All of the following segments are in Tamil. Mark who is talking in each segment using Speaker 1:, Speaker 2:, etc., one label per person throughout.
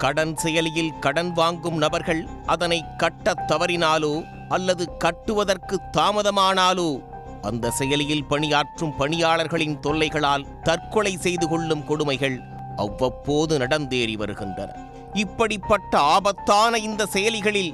Speaker 1: கடன் செயலியில் கடன் வாங்கும் நபர்கள் அதனை கட்டத் தவறினாலோ அல்லது கட்டுவதற்கு தாமதமானாலோ அந்த செயலியில் பணியாற்றும் பணியாளர்களின் தொல்லைகளால் தற்கொலை செய்து கொள்ளும் கொடுமைகள் அவ்வப்போது நடந்தேறி வருகின்றன. இப்படிப்பட்ட ஆபத்தான இந்த செயலிகளில்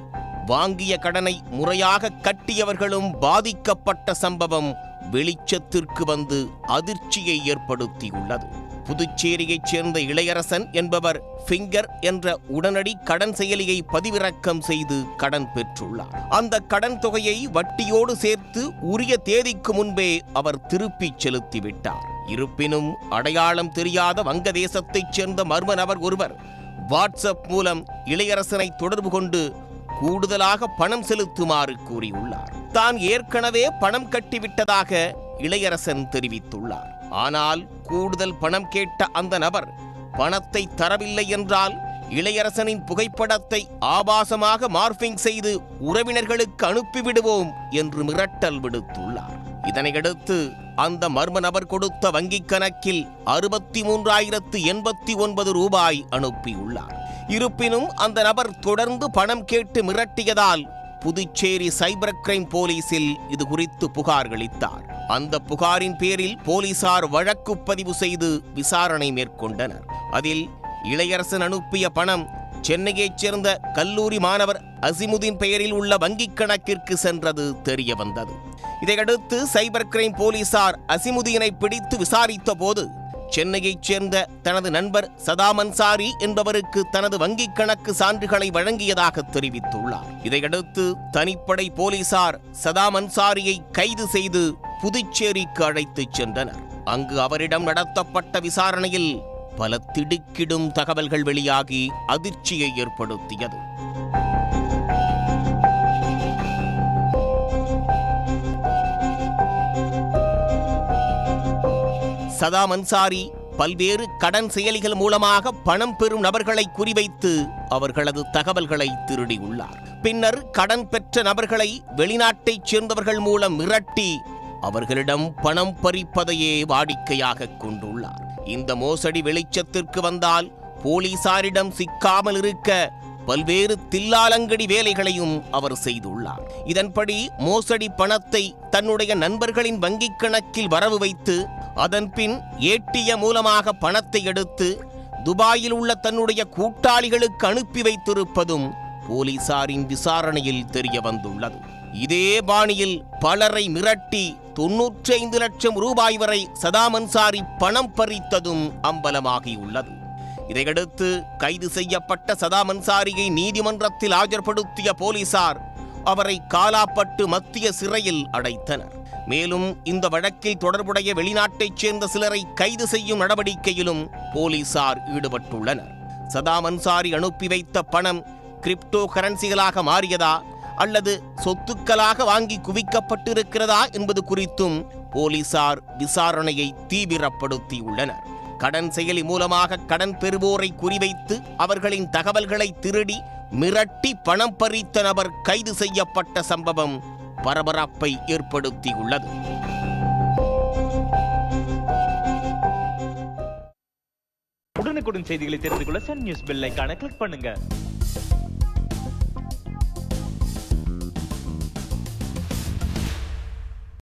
Speaker 1: வாங்கிய கடனை முறையாக கட்டியவர்களும் பாதிக்கப்பட்ட சம்பவம் வெளிச்சத்திற்கு வந்து அதிர்ச்சியை ஏற்படுத்தியுள்ளது. புதுச்சேரியைச் சேர்ந்த இளையரசன் என்பவர் ஃபிங்கர் என்ற உடனடி கடன் செயலியை பதிவிறக்கம் செய்து கடன் பெற்றுள்ளார். அந்த கடன் தொகையை வட்டியோடு சேர்த்து உரிய தேதிக்கு முன்பே அவர் திருப்பிச் செலுத்திவிட்டார். இருப்பினும் அடையாளம் தெரியாத வங்கதேசத்தைச் சேர்ந்த மர்ம நபர் ஒருவர் வாட்ஸ்அப் மூலம் இளையரசனை தொடர்பு கொண்டு கூடுதலாக பணம் செலுத்துமாறு கூறியுள்ளார். தான் ஏற்கனவே பணம் கட்டிவிட்டதாக இளையரசன் தெரிவித்துள்ளார். ஆனால் கூடுதல் பணம் கேட்ட அந்த நபர் பணத்தை தரவில்லை என்றால் இளையரசனின் புகைப்படத்தை ஆபாசமாக மார்பிங் செய்து உறவினர்களுக்கு அனுப்பிவிடுவோம் என்று மிரட்டல் விடுத்துள்ளார். இதனையடுத்து அந்த மர்ம நபர் கொடுத்த வங்கிக் கணக்கில் 63,089 ரூபாய் அனுப்பியுள்ளார். இருப்பினும் அந்த நபர் தொடர்ந்து பணம் கேட்டு மிரட்டியதால் புதுச்சேரி சைபர் கிரைம் போலீசில் இது குறித்து புகார் அளித்தார். அந்த புகாரின் பேரில் போலீசார் வழக்கு பதிவு செய்து விசாரணை மேற்கொண்டனர். அதில் இளையரசன் அனுப்பிய பணம் சென்னையைச் சேர்ந்த கல்லூரி மாணவர் அசிமுதீன் பெயரில் உள்ள வங்கிக் கணக்கிற்கு சென்றது தெரிய வந்தது. இதையடுத்து சைபர் கிரைம் போலீசார் அசிமுதீனை பிடித்து விசாரித்த போது சென்னையைச் சேர்ந்த தனது நண்பர் சதாம் அன்சாரி என்பவருக்கு தனது வங்கிக் கணக்கு சான்றுகளை வழங்கியதாக தெரிவித்துள்ளார். இதையடுத்து தனிப்படை போலீசார் சதாம் அன்சாரியை கைது செய்து புதுச்சேரிக்கு அழைத்துச் சென்றனர். அங்கு அவரிடம் நடத்தப்பட்ட விசாரணையில் பல திடுக்கிடும் தகவல்கள் வெளியாகி அதிர்ச்சியை ஏற்படுத்தியது. சதாம் அன்சாரி பல்வேறு கடன் செயலிகள் மூலமாக பணம் பெறும் நபர்களை குறிவைத்து அவர்களது தகவல்களை திருடியுள்ளார். பின்னர் கடன் பெற்ற நபர்களை வெளிநாட்டைச் சேர்ந்தவர்கள் மூலம் மிரட்டி அவர்களிடம் பணம் பறிப்பதையே வாடிக்கையாக கொண்டுள்ளார். இந்த மோசடி வெளிச்சத்திற்கு வந்தால் போலீசாரிடம் சிக்காமல் இருக்க பல்வேறு தில்லாலங்கடி வேலைகளையும் அவர் செய்துள்ளார். இதன்படி மோசடி பணத்தை தன்னுடைய நண்பர்களின் வங்கிக் கணக்கில் வரவு வைத்து அதன்பின் ஏடிஎம் மூலமாக பணத்தை எடுத்து துபாயில் உள்ள தன்னுடைய கூட்டாளிகளுக்கு அனுப்பி வைத்திருப்பதும் போலீசாரின் விசாரணையில் தெரிய வந்துள்ளது. இதே பாணியில் பலரை மிரட்டி 95 லட்சம் ரூபாய் வரை சதாம் அன்சாரி பணம் பறித்ததும் அம்பலமாகியுள்ளது. இதையடுத்து கைது செய்யப்பட்ட சதாம் அன்சாரியை நீதிமன்றத்தில் ஆஜர்படுத்திய போலீசார் அவரை காலாப்பட்டு மத்திய சிறையில் அடைத்தனர். மேலும் இந்த வழக்கில் தொடர்புடைய வெளிநாட்டைச் சேர்ந்த சிலரை கைது செய்யும் நடவடிக்கையிலும் போலீசார் ஈடுபட்டுள்ளனர். சதாம் அன்சாரி அனுப்பி வைத்த பணம் கிரிப்டோ கரன்சிகளாக மாறியதா அல்லது சொத்துக்களாக வாங்கி குவிக்கப்பட்டிருக்கிறதா என்பது குறித்தும் போலீசார் விசாரணையை தீவிரப்படுத்தியுள்ளனர். கடன் செயலி மூலமாக கடன் பெறுவோரை குறிவைத்து அவர்களின் தகவல்களை திருடி மிரட்டி பணம் பறித்த நபர் கைது செய்யப்பட்ட சம்பவம் பரபரப்பை ஏற்படுத்தியுள்ளது.
Speaker 2: உடனுக்குடன் செய்திகளை தெரிந்து கொள்ள சன் நியூஸ் பெல் ஐகானை கிளிக் பண்ணுங்க.